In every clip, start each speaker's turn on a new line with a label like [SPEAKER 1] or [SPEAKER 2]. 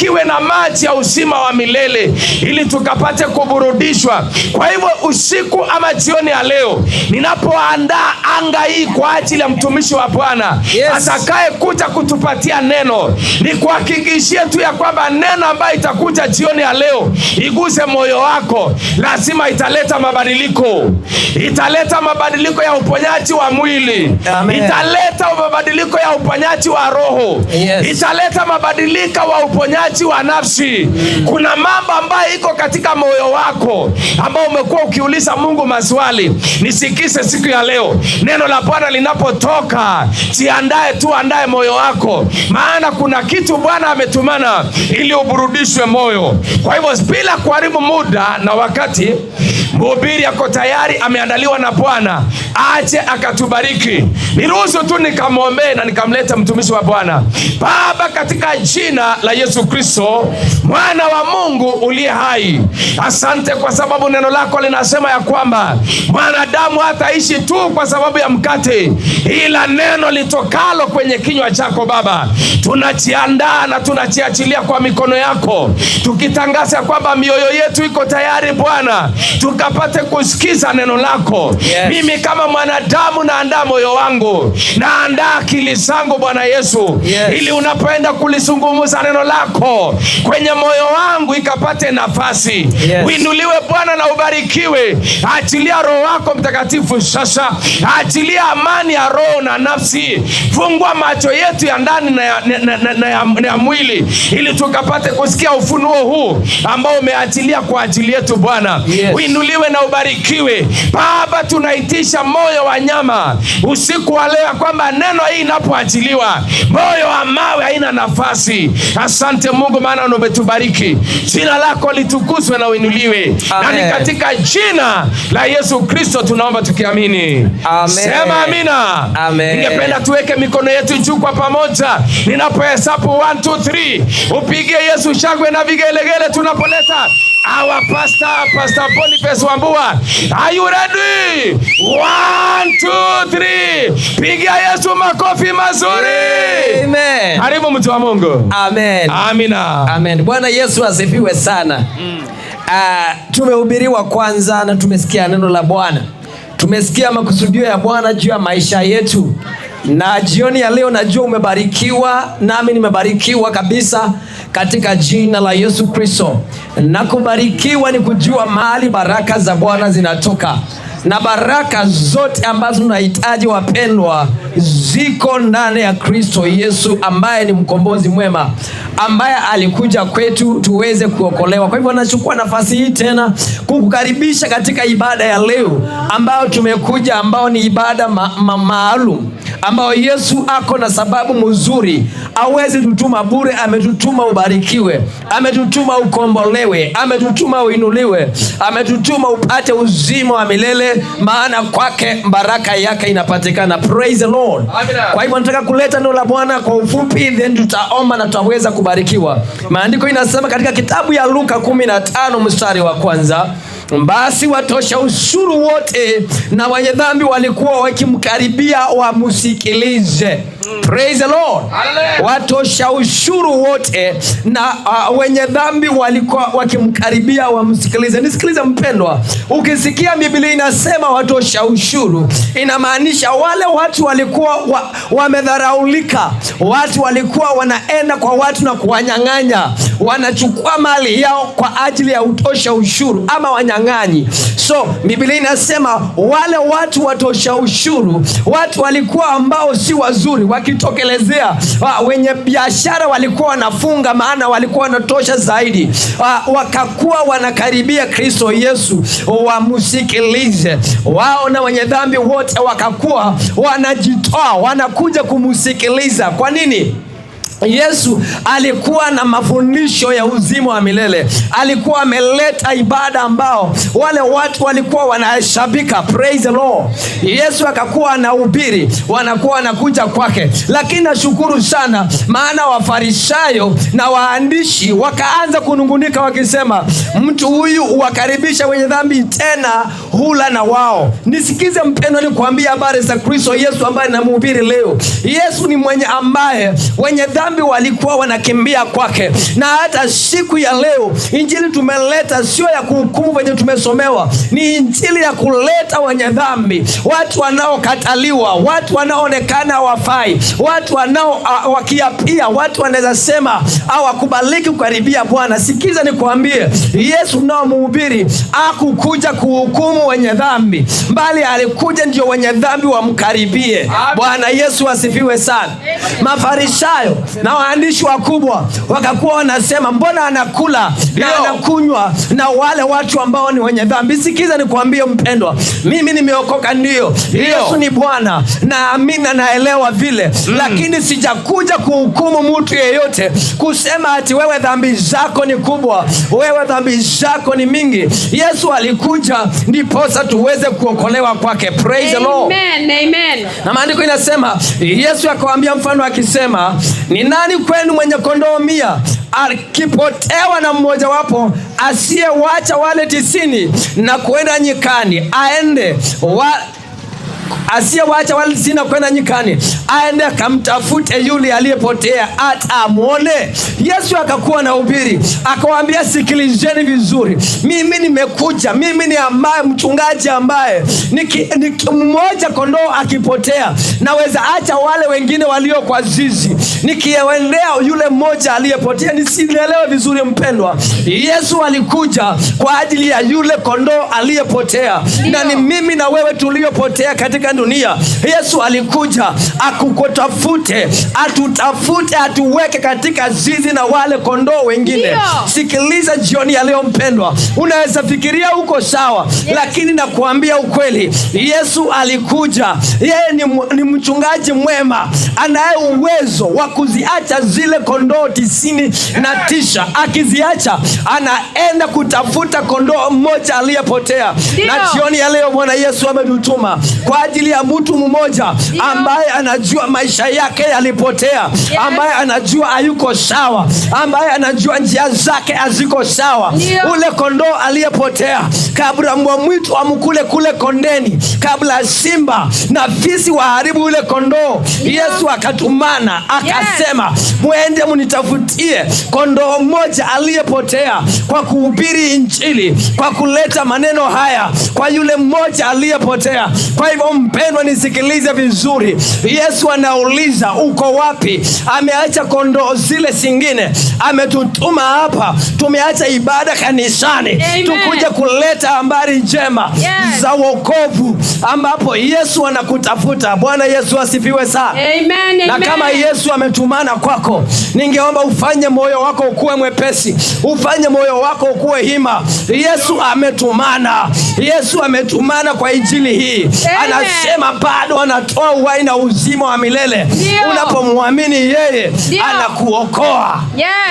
[SPEAKER 1] tubarikiwe na maji ya uzima wa milele, ili tukapate kuburudishwa. Kwa hivyo usiku ama jioni ya leo, ninapoandaa anga hii kwa ajili ya mtumishi wa Bwana atakaye kuja kutupatia neno, ni kuhakikishia tu ya kwamba neno ambayo itakuja jioni ya leo iguse moyo wako, lazima italeta mabadiliko. Italeta mabadiliko ya uponyaji wa mwili. Amen. Italeta mabadiliko ya uponyaji wa roho. Italeta mabadiliko wa uponyaji wa nafsi. Kuna mambo ambayo iko katika moyo wako ambao umekuwa ukiuliza Mungu maswali. Nisikize siku ya leo, neno la Bwana linapotoka, jiandae tu, andae moyo wako, maana kuna kitu Bwana ametumana ili uburudishwe moyo. Kwa hivyo bila kuharibu muda na wakati, mhubiri yako tayari, ameandaliwa na Bwana aje akatubariki. Niruhusu tu nikamwombee na nikamleta mtumishi wa Bwana. Baba, katika jina la Yesu Kristo, mwana wa Mungu uliye hai, asante kwa sababu neno lako linasema ya kwamba mwanadamu hataishi tu kwa sababu ya mkate, ila neno litokalo kwenye kinywa chako. Baba, tunajiandaa na tunajiachilia kwa mikono yako, tukitangaza kwamba mioyo yetu iko tayari Bwana, tukapate kusikiza neno lako. Mimi kama mwanadamu naandaa moyo wangu, naandaa akili zangu Bwana Yesu, ili unapoenda kulizungumza neno lako kwenye moyo wangu ikapate nafasi. Uinuliwe Bwana na ubarikiwe. Achilia Roho wako Mtakatifu sasa, achilia amani ya roho na nafsi. Fungua macho yetu ya ndani na ya mwili, ili tukapate kusikia ufunuo huu ambao umeachilia kwa ajili yetu Bwana. Uinuliwe na ubarikiwe. Baba, tunaitisha moyo wa nyama usiku wa leo, kwamba neno hii inapoachiliwa, moyo wa mawe haina nafasi. Asante Mungu, maana umetubariki. Jina lako litukuzwe na uinuliwe. Na ni katika jina la Yesu Kristo tunaomba tukiamini. Amen. Sema amina. Amen. Ningependa tuweke mikono yetu juu kwa pamoja. Ninapohesabu 1 2 3, upigie Yesu shangwe na vigelegele tunapoleta our Pastor Boniface Wambua. Are you ready? 1 2 3. Pigia Yesu makofi mazuri. Amen. Karibu mtu wa Mungu. Amen. Amina. Amen. Bwana Yesu asifiwe sana. Tumehubiriwa kwanza na tumesikia neno la Bwana. Tumesikia makusudio ya Bwana juu ya maisha yetu. Na jioni ya leo najua umebarikiwa, nami nimebarikiwa kabisa katika jina la Yesu Kristo. Na kubarikiwa ni kujua mahali baraka za Bwana zinatoka. Na baraka zote ambazo tunahitaji wapendwa, ziko ndani ya Kristo Yesu, ambaye ni mkombozi mwema, ambaye alikuja kwetu tuweze kuokolewa. Kwa hivyo nachukua nafasi hii tena kukukaribisha katika ibada ya leo ambayo tumekuja, ambao ni ibada maalum, ambao Yesu ako na sababu mzuri. Hawezi tutuma bure, ametutuma ubarikiwe, ametutuma ukombolewe, ametutuma uinuliwe, ametutuma upate uzima wa milele, maana kwake baraka yake inapatikana. Praise the Lord. Amina. Kwa hivyo nataka kuleta neno la Bwana kwa ufupi, then tutaomba na tutaweza kubarikiwa. Maandiko inasema katika kitabu ya Luka 15 mstari wa 1, basi watosha ushuru wote na wenye dhambi walikuwa wakimkaribia wamsikilize. Praise the Lord. Watosha ushuru wote na wenye dhambi walikuwa wakimkaribia wamsikilize. Nisikilize mpendwa, ukisikia Biblia inasema watosha ushuru, inamaanisha wale watu walikuwa wamedharaulika. Watu walikuwa wanaenda kwa watu na kuwanyang'anya, wanachukua mali yao kwa ajili ya utosha ushuru ama wanyang'anyi. So Biblia inasema wale watu watosha ushuru, watu walikuwa ambao si wazuri, wakitokelezea wenye biashara walikuwa wanafunga, maana walikuwa wanatosha zaidi. Wakakuwa wanakaribia Kristo Yesu wamsikilize. Wao na wenye dhambi wote wakakuwa wanajitoa, wanakuja kumsikiliza. Kwa nini? Yesu alikuwa na mafundisho ya uzima wa milele. Alikuwa ameleta ibada ambao wale watu walikuwa wanashabika. Praise the Lord. Yesu akakuwa anahubiri, wanakuwa wanakuja kwake. Lakini nashukuru sana, maana Wafarisayo na waandishi wakaanza kunungunika wakisema, mtu huyu uwakaribisha wenye dhambi, tena hula na wao. Nisikize mpendwa, nikwambie habari za Kristo Yesu ambaye namhubiri leo. Yesu ni mwenye ambaye wenye dhambi
[SPEAKER 2] dhambi walikuwa wanakimbia kwake. Na hata siku ya leo injili tumeleta sio ya kuhukumu venye tumesomewa, ni injili ya kuleta wenye dhambi, watu wanaokataliwa, watu wanaoonekana hawafai, watu wakiapia, watu wanaweza sema hawakubaliki kukaribia Bwana. Sikiza nikwambie, Yesu nao mhubiri hakukuja kuhukumu wenye dhambi, bali alikuja ndio wenye dhambi wamkaribie. Bwana Yesu asifiwe sana. Mafarisayo na waandishi wakubwa wakakuwa wanasema, mbona anakula na anakunywa na wale watu ambao ni wenye dhambi? Sikiza nikwambie mpendwa, mimi nimeokoka ndio, Yesu ni Bwana na amina, naelewa vile, lakini sijakuja kuhukumu mtu yeyote, kusema ati wewe dhambi zako ni kubwa, wewe dhambi zako ni mingi. Yesu alikuja ndiposa tuweze kuokolewa kwake. Praise the Lord.
[SPEAKER 3] Amen, amen.
[SPEAKER 2] Na maandiko inasema, Yesu akawaambia mfano akisema, ni nani kwenu mwenye kondoo 100 akipotewa na mmoja wapo, asiyewacha wale 90 na kwenda nyikani aende asiyewacha wale 90 kwenda nyikani aende akamtafute yule aliyepotea hata amwone? Yesu akakuwa na ubiri akawaambia, sikilizeni vizuri, mimi nimekuja, mimi ni ambaye mchungaji ambaye mmoja kondoo akipotea naweza acha wale wengine walio kwa zizi nikiendea yule mmoja aliyepotea. Nisielewe vizuri mpendwa, Yesu alikuja kwa ajili ya yule kondoo aliyepotea, na ni mimi na wewe tuliopotea katika dunia. Yesu alikuja akukutafute, atutafute, atuweke katika zizi na wale kondoo wengine. Sikiliza jioni ya leo mpendwa, unaweza fikiria uko sawa, lakini nakuambia ukweli, Yesu alikuja, yeye ni mchungaji mwema, anaye uwezo wa kuziacha zile kondoo 99, akiziacha anaenda kutafuta kondoo mmoja aliyepotea. Na jioni ya leo Bwana Yesu ametutuma kwa ajili ya mtu mmoja ambaye anajua maisha yake yalipotea, ambaye anajua hayuko sawa, ambaye anajua njia zake haziko sawa. Ule kondoo aliyepotea, kabla mbwa mwitu amkule kule kondeni, kabla simba na fisi waharibu ule kondoo, Yesu akatumana akasema, muende munitafutie kondoo mmoja aliyepotea, kwa kuhubiri injili, kwa kuleta maneno haya kwa yule mmoja aliyepotea. Kwa hivyo mpendwa, nisikilize vizuri, Yesu anauliza uko wapi? Ameacha kondoo zile zingine, ametutuma hapa, tumeacha ibada kanisani, tukuja kuleta habari njema za wokovu, ambapo Yesu anakutafuta. Bwana Yesu asifiwe sana.
[SPEAKER 3] Amen,
[SPEAKER 2] na kama Yesu ametumana kwako, ningeomba ufanye moyo wako ukuwe mwepesi, ufanye moyo wako ukuwe hima. Yesu ametumana, Yesu ametumana kwa injili hii. Anasema bado anatoa uhai na uzima wa milele. Unapomwamini yeye, anakuokoa.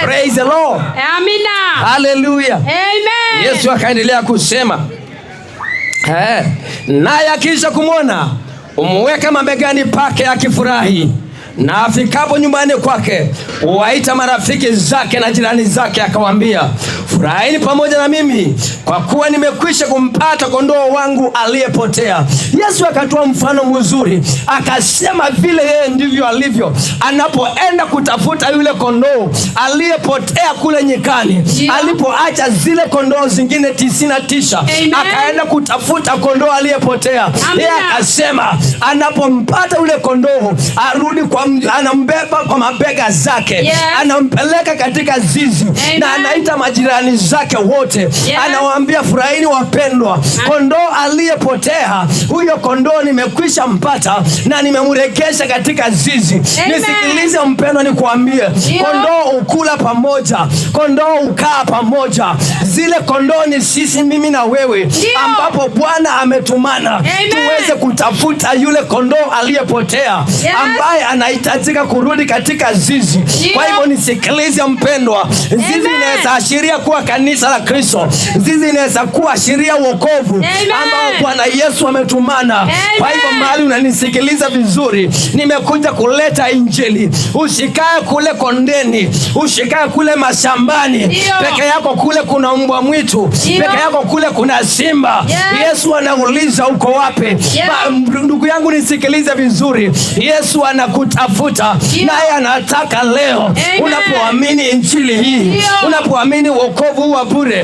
[SPEAKER 2] Praise the Lord.
[SPEAKER 3] Amina.
[SPEAKER 2] Hallelujah.
[SPEAKER 3] Amen.
[SPEAKER 2] Yesu akaendelea kusema, naye akisha kumwona umweke mabegani pake akifurahi, na afikapo nyumbani kwake waita marafiki zake na jirani zake, akawaambia, furahini pamoja na mimi, kwa kuwa nimekwisha kumpata kondoo wangu aliyepotea. Yesu akatoa mfano mzuri, akasema vile yeye ndivyo alivyo anapoenda kutafuta yule kondoo aliyepotea kule nyikani. Alipoacha zile kondoo zingine 99, akaenda kutafuta kondoo aliyepotea. Yeye akasema anapompata yule kondoo arudi anambeba kwa mabega zake, anampeleka katika zizi. Na anaita majirani zake wote, anawaambia, furahini wapendwa, kondoo aliyepotea, huyo kondoo nimekwisha mpata na nimemrejesha katika zizi. Nisikilize mpendwa, nikwambie, kondoo ukula pamoja, kondoo ukaa pamoja. Zile kondoo ni sisi, mimi na wewe, ambapo Bwana ametumana tuweze kutafuta yule kondoo aliyepotea, ambaye anahitajika kurudi katika zizi. Kwa hivyo nisikilize mpendwa, zizi inaweza ashiria kuwa kanisa la Kristo, zizi inaweza kuwa ashiria wokovu ambao Bwana Yesu ametumana. Kwa hivyo mahali unanisikiliza vizuri, nimekuja kuleta injili. Usikae kule kondeni, usikae kule mashambani peke yako, kule kuna mbwa mwitu peke yako, kule kuna simba. Yesu anauliza uko wapi? Ndugu yangu nisikilize vizuri, Yesu anakuta anatafuta, naye anataka leo unapoamini injili hii, unapoamini wokovu wa bure,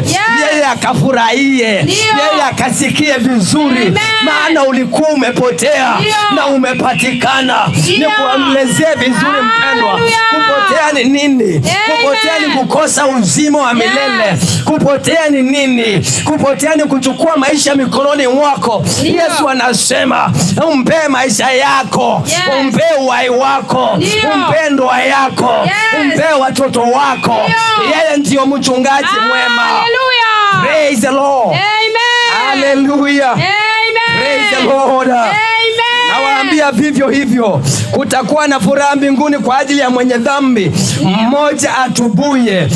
[SPEAKER 2] yeye akafurahie, yeye akasikie vizuri. Maana ulikuwa umepotea na umepatikana. Nikuelezee vizuri mpendwa, kupotea ni nini? Kupotea ni kukosa uzima wa milele. Kupotea ni nini? Kupotea ni kuchukua maisha mikononi mwako. Yesu anasema umpe maisha yako, umpe uhai wako, umpe ndoa yako, umpe watoto wako. Yeye ndio mchungaji mwema. Praise the Lord. Hallelujah. Praise the Lord. Nawaambia vivyo hivyo kutakuwa na furaha mbinguni kwa ajili ya mwenye dhambi mmoja atubuye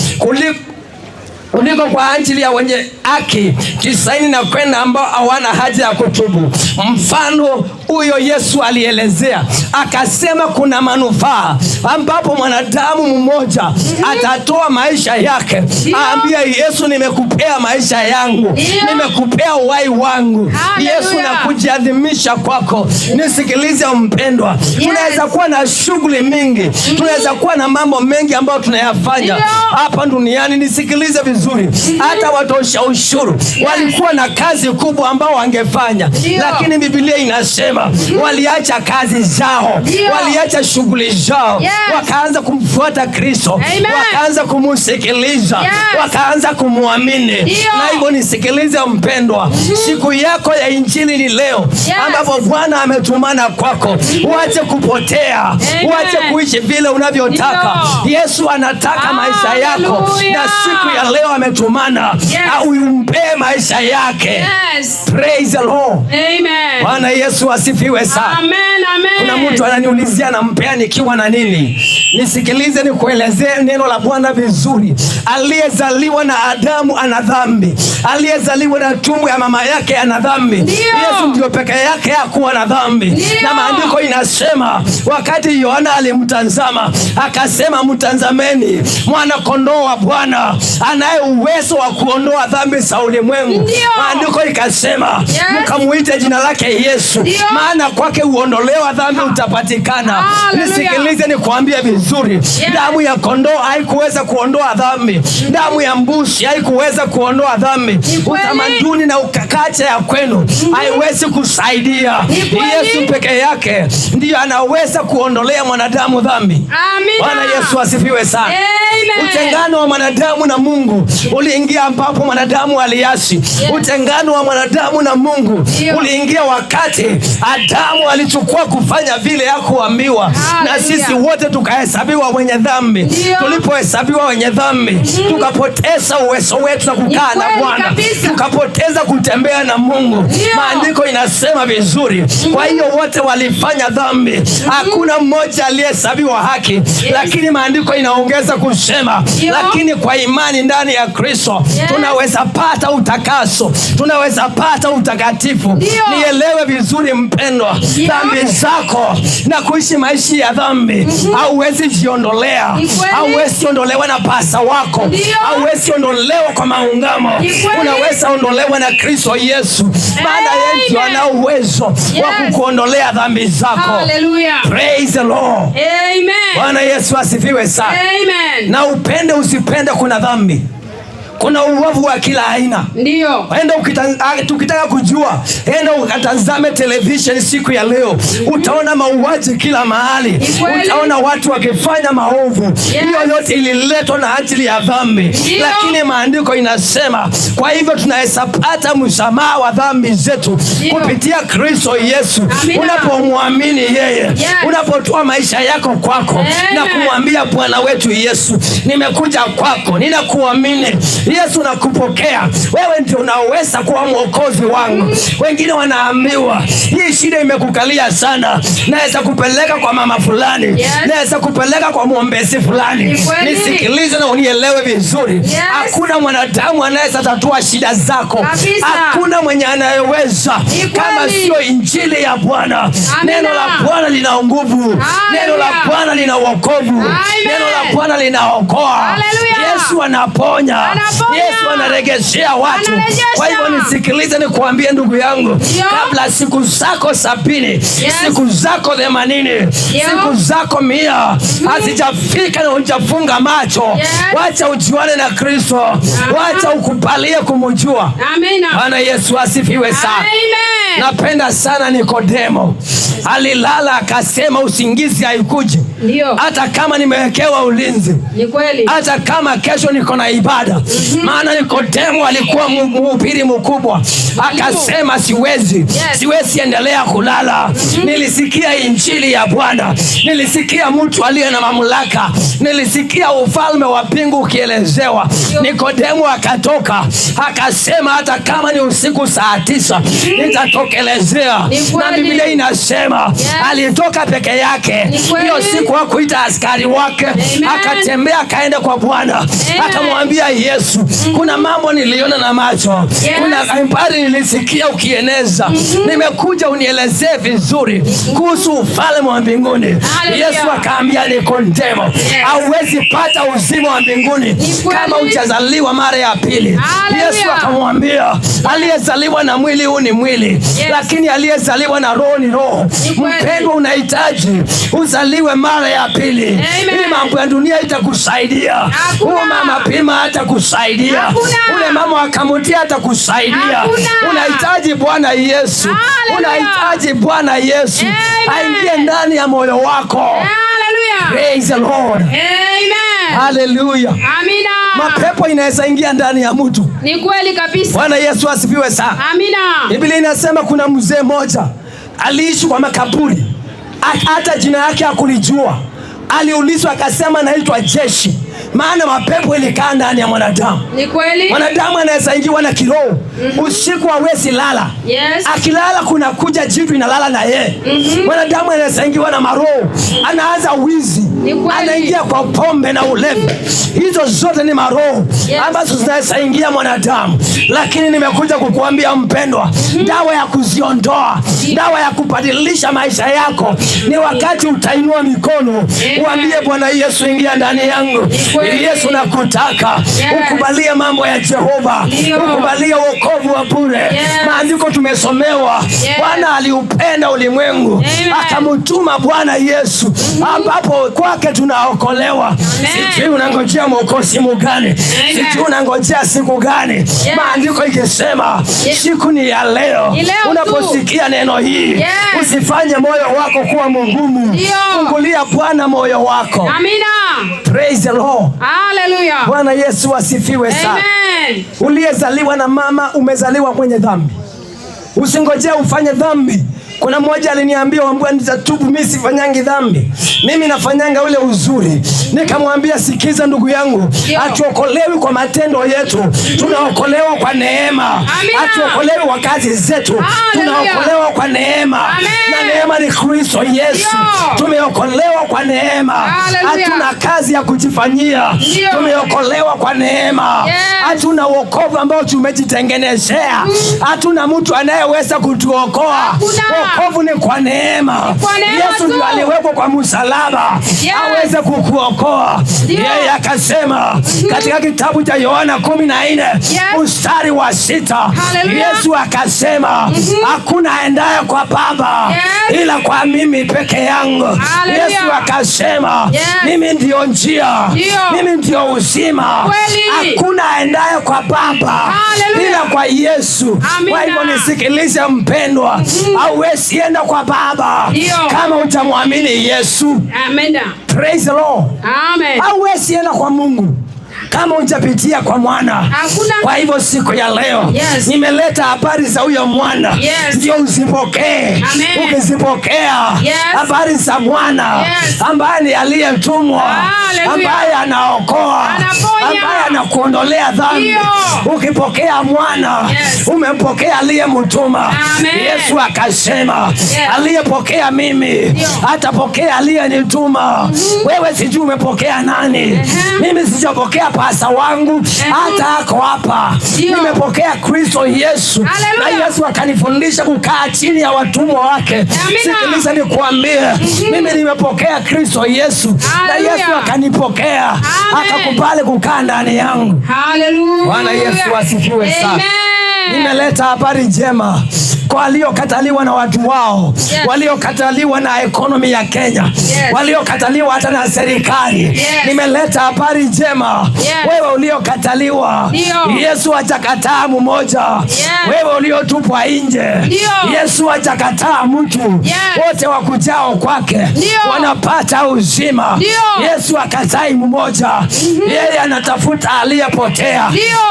[SPEAKER 2] kuliko kwa ajili ya wenye haki 90 ambao hawana haja ya kutubu. Mfano huyo Yesu alielezea, akasema kuna manufaa ambapo mwanadamu mmoja atatoa maisha yake, aambia Yesu, nimekupea maisha yangu, nimekupea uhai wangu. Yesu nakujiadhimisha kwako. Nisikilize mpendwa, tunaweza kuwa na shughuli mingi, tunaweza kuwa na mambo mengi ambayo tunayafanya hapa duniani. Nisikilize vizuri, hata watosha ushuru walikuwa na kazi kubwa ambao wangefanya, lakini Biblia inasema waliacha kazi zao, waliacha shughuli zao, wakaanza kumfuata Kristo, wakaanza kumusikiliza, wakaanza kumwamini. Na hivyo nisikilize mpendwa, siku yako ya injili ni leo, ambapo Bwana ametumana kwako. Uache kupotea, uache kuishi vile unavyotaka. Yesu anataka maisha yako, na siku ya leo ametumana umpe maisha yake. Praise the Lord.
[SPEAKER 3] Amen.
[SPEAKER 2] Bwana Yesu asifiwe sana.
[SPEAKER 3] Amen, amen.
[SPEAKER 2] Kuna mtu ananiulizia nampea nikiwa na nini? Nisikilize nikuelezee neno la Bwana vizuri. Aliyezaliwa na Adamu ana dhambi, aliyezaliwa na tumbo ya mama yake ana dhambi. Yesu ndio peke yake hakuwa na dhambi. Na maandiko inasema wakati Yohana alimtazama akasema, mtazameni mwana kondoo wa Bwana anaye uwezo wa kuondoa dhambi za ulimwengu. Maandiko ikasema mkamuite jina lake Yesu, maana kwake uondolewa dhambi utapatikana. Nisikilize nikwambie vizuri, damu ya kondoo haikuweza kuondoa dhambi, damu ya mbuzi haikuweza kuondoa dhambi, utamaduni na ukakacha ya kwenu haiwezi kusaidia. Yesu peke yake ndiyo anaweza kuondolea mwanadamu dhambi. Bwana Yesu asifiwe sana. Utengano wa mwanadamu na Mungu uliingia ambapo mwanadamu aliasi. Utengano wa mwanadamu na Mungu uliingia wakati Adamu alichukua kufanya vile hakuambiwa, na sisi wote tukahesabiwa wenye dhambi. Tulipohesabiwa wenye dhambi, tukapoteza uwezo wetu na kukaa na Bwana, tukapoteza kutembea na Mungu. Maandiko inasema vizuri, kwa hiyo wote walifanya dhambi, hakuna mmoja aliyehesabiwa haki. Lakini maandiko inaongeza kusema, lakini kwa imani ndani ya Kristo tunaweza pata utakaso, tunaweza pata utakatifu. Nielewe vizuri mpendwa, dhambi zako na kuishi maisha ya dhambi hauwezi jiondolea, hauwezi ondolewa na pasa wako, hauwezi ondolewa kwa maungamo. Unaweza ondolewa na Kristo Yesu, maana yeye ndiye ana uwezo wa kukuondolea dhambi zako.
[SPEAKER 3] Hallelujah.
[SPEAKER 2] Praise the Lord.
[SPEAKER 3] Amen.
[SPEAKER 2] Bwana Yesu asifiwe sana.
[SPEAKER 3] Amen.
[SPEAKER 2] Na upende usipende, kuna dhambi, kuna uovu wa kila aina.
[SPEAKER 3] Ndio.
[SPEAKER 2] Enda tukitaka kujua, enda ukatazame television siku ya leo. Utaona mauaji kila mahali. Utaona watu wakifanya maovu. Hiyo yote ililetwa na ajili ya dhambi. Lakini maandiko inasema, kwa hivyo tunahesabata msamaha wa dhambi zetu kupitia Kristo Yesu. Unapomwamini yeye, unapotoa maisha yako kwako na kumwambia Bwana wetu Yesu, nimekuja kwako, ninakuamini Yesu, nakupokea, wewe ndio unaweza kuwa mwokozi wangu. Wengine wanaambiwa hii shida imekukalia sana, naweza kupeleka kwa mama fulani, naweza kupeleka kwa mwombezi fulani. Nisikilize na unielewe vizuri, hakuna mwanadamu anayeweza tatua shida zako. Hakuna mwenye anayeweza kama sio injili ya Bwana. Neno la Bwana lina nguvu, neno la Bwana lina wokovu, neno la Bwana linaokoa. Yesu anaponya, Yesu anaregeshea watu. Kwa hivyo nisikilize, nikuambie ndugu yangu, kabla siku zako 70, siku zako 80, siku zako 100 hazijafika na hujafunga macho, wacha ujuane na Kristo. Wacha ukubalie kumjua.
[SPEAKER 3] Amina.
[SPEAKER 2] Bwana Yesu asifiwe sana.
[SPEAKER 3] Amen.
[SPEAKER 2] Napenda sana Nikodemo. Alilala akasema usingizi haikuji.
[SPEAKER 3] Ndio.
[SPEAKER 2] Hata kama nimewekewa ulinzi.
[SPEAKER 3] Ni kweli.
[SPEAKER 2] Hata kama kesho niko na ibada. Maana Nikodemo alikuwa mhubiri mkubwa. Akasema siwezi endelea kulala. Nilisikia injili ya Bwana. Nilisikia mtu aliye na mamlaka. Nilisikia ufalme wa mbingu ukielezewa. Nikodemo akatoka akasema hata kama ni usiku saa 9 nitatokelezea. Na Biblia inasema alitoka peke yake. Hiyo siku hakuita askari wake. Akatembea akaenda kwa Bwana. Akamwambia Yesu, kuna mambo niliona na macho. Kuna habari nilisikia ukieneza. Nimekuja unielezee vizuri kuhusu ufalme wa mbinguni. Yesu akaambia Nikodemo, hauwezi pata uzima wa mbinguni kama hujazaliwa mara ya pili. Yesu akamwambia, aliyezaliwa na mwili huu ni mwili, lakini aliyezaliwa na roho ni roho. Mpendwa, unahitaji uzaliwe mara ya pili. Hii mambo ya dunia itakusaidia. Huyo mama pima hatakusaidia. Ule mama akamutia hatakusaidia. Unahitaji Bwana Yesu. Unahitaji Bwana Yesu aingie ndani ya moyo wako.
[SPEAKER 3] Hallelujah.
[SPEAKER 2] Praise the Lord.
[SPEAKER 3] Amen.
[SPEAKER 2] Hallelujah.
[SPEAKER 3] Amina.
[SPEAKER 2] Mapepo inaweza ingia ndani ya mtu.
[SPEAKER 3] Ni kweli kabisa.
[SPEAKER 2] Bwana Yesu asifiwe sana.
[SPEAKER 3] Amina.
[SPEAKER 2] Biblia inasema kuna mzee mmoja aliishi kwa makaburi. Hata jina yake hakulijua. Aliulizwa akasema naitwa Jeshi. Maana mapepo ilikaa ndani ya mwanadamu.
[SPEAKER 3] Ni kweli.
[SPEAKER 2] Mwanadamu anaweza ingiwa na kiroho. Usiku hawezi lala. Akilala kuna kuja jitu inalala na yeye. Mwanadamu anaweza ingiwa na maroho. Anaanza wizi. Anaingia kwa pombe na ulevi. Hizo zote ni maroho ambazo zinaweza ingia mwanadamu. Lakini nimekuja kukuambia mpendwa, dawa ya kuziondoa, dawa ya kubadilisha maisha yako ni wakati utainua mikono uambie Bwana Yesu, ingia ndani yangu. Yesu nakutaka. Ukubalie mambo ya Jehova. Ukubalie wokovu wa bure. Maandiko tumesomewa. Bwana aliupenda ulimwengu akamtuma Bwana Yesu, ambapo kwake tunaokolewa. Sijui unangojea mwokozi gani? Sijui unangojea siku gani? Maandiko ikisema siku ni ya leo. Unaposikia neno hii, usifanye moyo wako kuwa mgumu. Fungulia Bwana moyo wako.
[SPEAKER 3] Amina.
[SPEAKER 2] Praise the Lord.
[SPEAKER 3] Hallelujah.
[SPEAKER 2] Bwana Yesu asifiwe sana.
[SPEAKER 3] Amen.
[SPEAKER 2] Uliyezaliwa na mama, umezaliwa kwenye dhambi. Usingojea ufanye dhambi. Kuna mmoja aliniambia, "Wambua nitatubu, mimi sifanyangi dhambi. Mimi nafanyanga ule uzuri." Nikamwambia, "Sikiza ndugu yangu, hatuokolewi kwa matendo yetu. Tunaokolewa kwa neema. Hatuokolewi kwa kazi zetu. Tunaokolewa kwa neema. Na neema ni Kristo Yesu. Tumeokolewa kwa neema. Hatuna kazi ya kujifanyia. Tumeokolewa kwa neema. Hatuna wokovu ambao tumejitengenezea. Hatuna mtu anayeweza kutuokoa. Wokovu ni kwa neema. Yesu ndiye aliwekwa kwa msalaba aweze kukuokoa. Yeye akasema katika kitabu cha Yohana 14 mstari wa 6, Yesu akasema hakuna aendaye kwa Baba ila kwa mimi peke yangu. Yesu akasema mimi ndio njia, mimi ndio uzima. Hakuna aendaye kwa Baba ila kwa Yesu. Kwa hivyo nisikilize mpendwa, hauwezi enda kwa Baba kama utamwamini Yesu.
[SPEAKER 3] Amen.
[SPEAKER 2] Praise the Lord.
[SPEAKER 3] Amen.
[SPEAKER 2] Hauwezi enda kwa Mungu kama hujapitia kwa mwana. Kwa hivyo siku ya leo nimeleta habari za huyo mwana. Ndio uzipokee. Ukizipokea habari za mwana ambaye ni aliyetumwa, ambaye anaokoa, ambaye anakuondolea dhambi. Ukipokea mwana, umempokea aliyemtuma. Yesu akasema aliyepokea mimi atapokea aliyenituma. Wewe sijui umepokea nani. Mimi sijapokea pasa wangu, hata ako hapa. Nimepokea Kristo Yesu. Na Yesu akanifundisha kukaa chini ya watumwa wake. Sikiliza nikuambie, mimi nimepokea Kristo Yesu. Na Yesu akanipokea, akakubali kukaa ndani yangu. kwangu.
[SPEAKER 3] Hallelujah.
[SPEAKER 2] Bwana Yesu asifiwe sana.
[SPEAKER 3] Amen.
[SPEAKER 2] Nimeleta habari njema kwa waliokataliwa na watu wao,
[SPEAKER 3] yes.
[SPEAKER 2] waliokataliwa na ekonomi ya Kenya,
[SPEAKER 3] yes.
[SPEAKER 2] waliokataliwa hata na serikali,
[SPEAKER 3] yes.
[SPEAKER 2] Nimeleta habari njema,
[SPEAKER 3] yes.
[SPEAKER 2] Wewe uliokataliwa, Yesu hajakataa mmoja, yes. Wewe uliotupwa nje, Yesu hajakataa mtu, yes. Wote wakujao kwake wanapata uzima, Yesu hakatai mmoja, yeye anatafuta aliyepotea,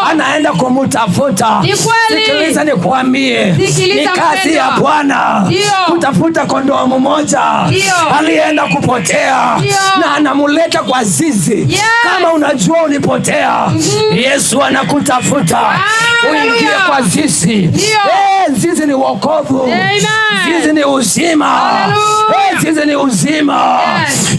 [SPEAKER 2] anaenda kumtafuta. Sikiliza nikuambie, ni kazi ya Bwana kutafuta kondoo mmoja alienda kupotea, na anamuleta kwa zizi. Yes. Kama unajua ulipotea, Yesu anakutafuta uingie kwa zizi. Zizi ni wokovu, zizi ni uzima, zizi ni uzima,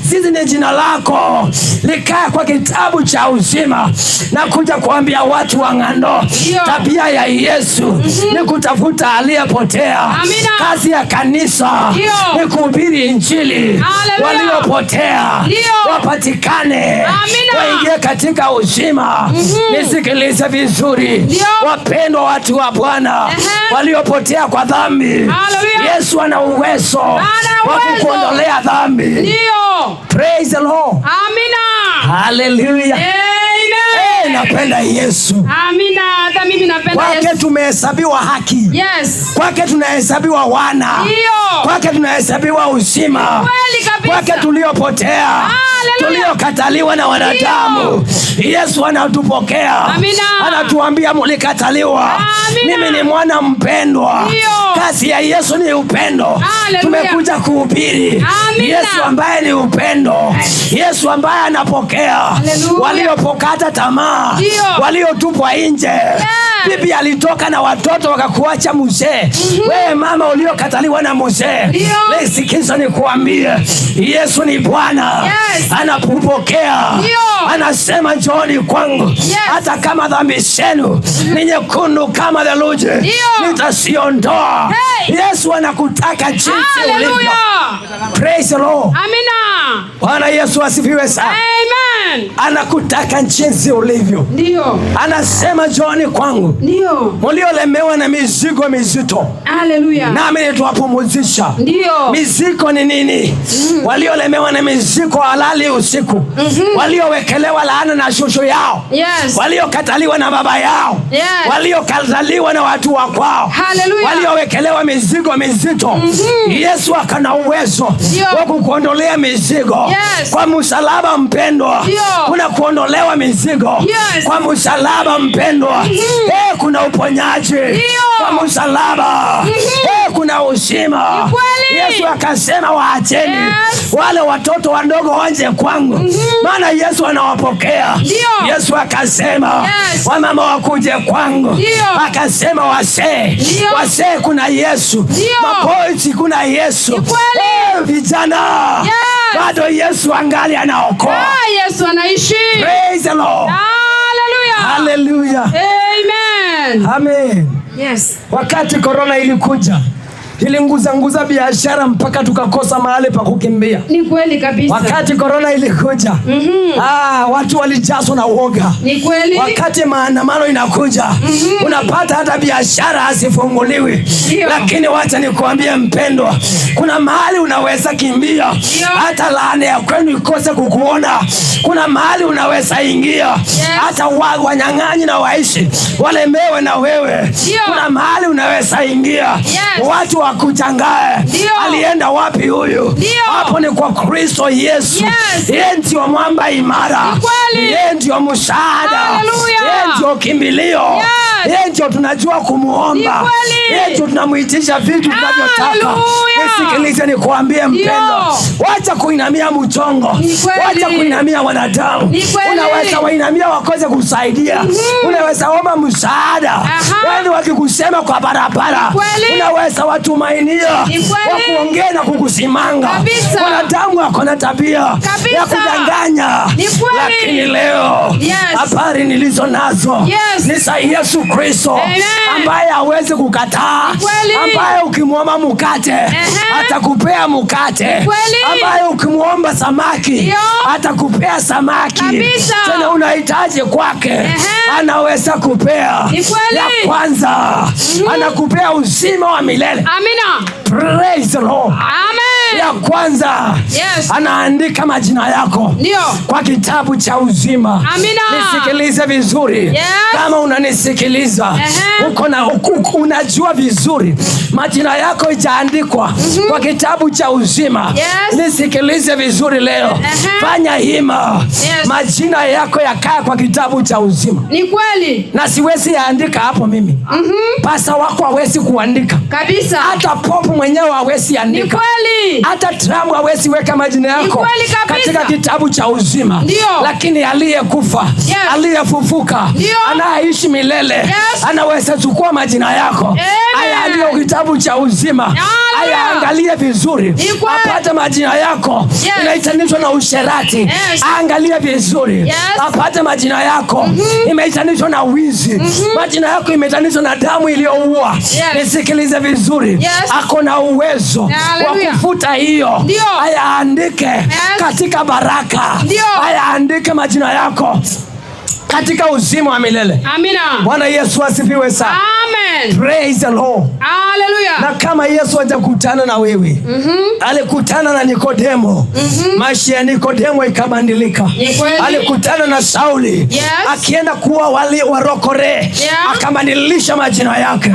[SPEAKER 2] zizi ni jina lako likaa kwa kitabu cha uzima. Na kuja kuambia watu wa Ng'ando, tabia ya Yesu ni kutafuta aliyepotea. Kazi ya kanisa ni kuhubiri Injili, waliopotea wapatikane, waingie katika uzima. Nisikilize vizuri, wapendwa watu wa Bwana, waliopotea kwa dhambi, Yesu ana uwezo wa kukuondolea dhambi. Praise the Lord.
[SPEAKER 3] Amina.
[SPEAKER 2] Hallelujah.
[SPEAKER 3] Amen.
[SPEAKER 2] Napenda Yesu.
[SPEAKER 3] Amina. Hata mimi napenda Yesu.
[SPEAKER 2] Kwake tumehesabiwa haki.
[SPEAKER 3] Yes.
[SPEAKER 2] Kwake tunahesabiwa wana.
[SPEAKER 3] Ndio.
[SPEAKER 2] Kwake tunahesabiwa uzima.
[SPEAKER 3] Kweli kabisa.
[SPEAKER 2] Kwake tuliopotea, tuliokataliwa na wanadamu, Yesu anatupokea. Amina. Anatuambia mulikataliwa, mimi ni mwana mpendwa. Ndio. Kazi ya Yesu ni upendo. Hallelujah. Tumekuja kuhubiri Yesu ambaye ni upendo, Yesu ambaye anapokea waliopokata tamaa, waliotupwa nje. Bibi alitoka na watoto wakakuacha mzee. Wewe mama uliokataliwa na mzee, sikiza nikuambie, Yesu ni Bwana. Anakupokea, anasema njooni kwangu, hata kama dhambi zenu ni nyekundu kama theluji, nitasiondoa. Yesu anakutaka jinsi ulivyo. Praise the Lord.
[SPEAKER 3] Amina.
[SPEAKER 2] Bwana Yesu asifiwe sana.
[SPEAKER 3] Amen.
[SPEAKER 2] Anakutaka jinsi ulivyo.
[SPEAKER 3] Ndio.
[SPEAKER 2] Anasema njooni kwangu,
[SPEAKER 3] ndio
[SPEAKER 2] mliolemewa na mizigo mizito,
[SPEAKER 3] haleluya,
[SPEAKER 2] nami nitawapumzisha.
[SPEAKER 3] Ndio.
[SPEAKER 2] Mizigo ni nini? Waliolemewa na mizigo halali usiku, waliowekelewa laana na shushu yao, waliokataliwa na baba yao, waliokataliwa na watu wa kwao, haleluya, waliowekelewa mizigo mizito, Yesu akana uwezo wa kukuondolea mizigo. Kwa msalaba mpendwa, kuna kuondolewa mizigo. Kwa msalaba mpendwa, kuna uponyaji. Kwa msalaba kuna uzima. Yesu akasema waacheni wale watoto wadogo wanje kwangu, maana Yesu anawapokea. Yesu akasema wamama wakuje kwangu. Akasema wasee kuna Yesu, maboys kuna Yesu, vijana bado Yesu angali anaokoa.
[SPEAKER 3] Yesu anaishi.
[SPEAKER 2] Praise the Lord.
[SPEAKER 3] Hallelujah.
[SPEAKER 2] Hallelujah.
[SPEAKER 3] Amen.
[SPEAKER 2] Amen.
[SPEAKER 3] Yes.
[SPEAKER 2] Wakati corona ilikuja, ilinguza biashara mpaka tukakosa mahali pa kukimbia.
[SPEAKER 3] Ni kweli kabisa.
[SPEAKER 2] Wakati corona ilikuja, watu walijazwa na uoga.
[SPEAKER 3] Ni kweli.
[SPEAKER 2] Wakati maandamano inakuja, unapata hata biashara hazifunguliwi. Lakini wacha nikuambie mpendwa, kuna mahali unaweza kimbia, hata laana ya kwenu ikose kukuona. Kuna mahali unaweza ingia, hata wanyang'anyi na waishi walemewe na wewe. Kuna mahali unaweza ingia, watu wakuchangae, alienda wapi huyu? Hapo ni kwa Kristo Yesu. Yeye ndio mwamba imara, yeye ndio msaada, yeye ndio kimbilio, yeye ndio tunajua kumuomba, yeye ndio tunamuitisha vitu tunavyotaka. Nisikilize nikuambie mpendo, wacha kuinamia mchongo, wacha kuinamia wanadamu. Unaweza wainamia wakose kusaidia, unaweza omba msaada, wale wakikusema kwa barabara, unaweza watumainia wakuongea na kukusimanga. Wanadamu wako na tabia ya kudanganya, lakini leo habari nilizo nazo ni za Yesu Kristo ambaye hawezi kukataa, ambaye ukimwomba mkate atakupea mkate, ambaye ukimwomba samaki atakupea samaki. Tena unahitaji kwake, anaweza kupea. Ya kwanza anakupea uzima wa milele.
[SPEAKER 3] Amina.
[SPEAKER 2] Praise the Lord.
[SPEAKER 3] Amen.
[SPEAKER 2] Ya kwanza anaandika majina yako kwa kitabu cha uzima.
[SPEAKER 3] Amina.
[SPEAKER 2] Nisikilize vizuri. Kama unanisikiliza unajua vizuri majina yako itaandikwa kwa kitabu cha uzima. Nisikilize vizuri leo. Fanya hima majina yako yakaa kwa kitabu cha uzima.
[SPEAKER 3] Ni kweli.
[SPEAKER 2] Na siwezi yaandika hapo mimi. Pasa wako hawezi kuandika
[SPEAKER 3] kabisa.
[SPEAKER 2] Hata Pope mwenyewe hawezi andika.
[SPEAKER 3] Ni kweli.
[SPEAKER 2] Hata Trump hawezi weka majina yako katika kitabu cha uzima. Lakini aliyekufa, aliyefufuka, anaishi milele, anaweza chukua majina yako ayaandike kitabu cha uzima. Ayaangalie vizuri apate majina yako imeitanishwa na usherati. Angalie vizuri apate majina yako imeitanishwa na wizi. Majina yako imeitanishwa na damu iliyoua. Nisikilize vizuri. Ako na uwezo wa kufuta hiyo. Ayaandike katika baraka. Ayaandike majina yako katika uzima wa milele.
[SPEAKER 3] Amina.
[SPEAKER 2] Bwana Yesu asifiwe sana.
[SPEAKER 3] Amen.
[SPEAKER 2] Praise the Lord.
[SPEAKER 3] Hallelujah.
[SPEAKER 2] Na kama Yesu hajakutana na wewe, alikutana na Nikodemo. Maisha ya Nikodemo ikabadilika. Alikutana na Sauli. Akienda kuwa wali warokore. Akabadilisha majina yake.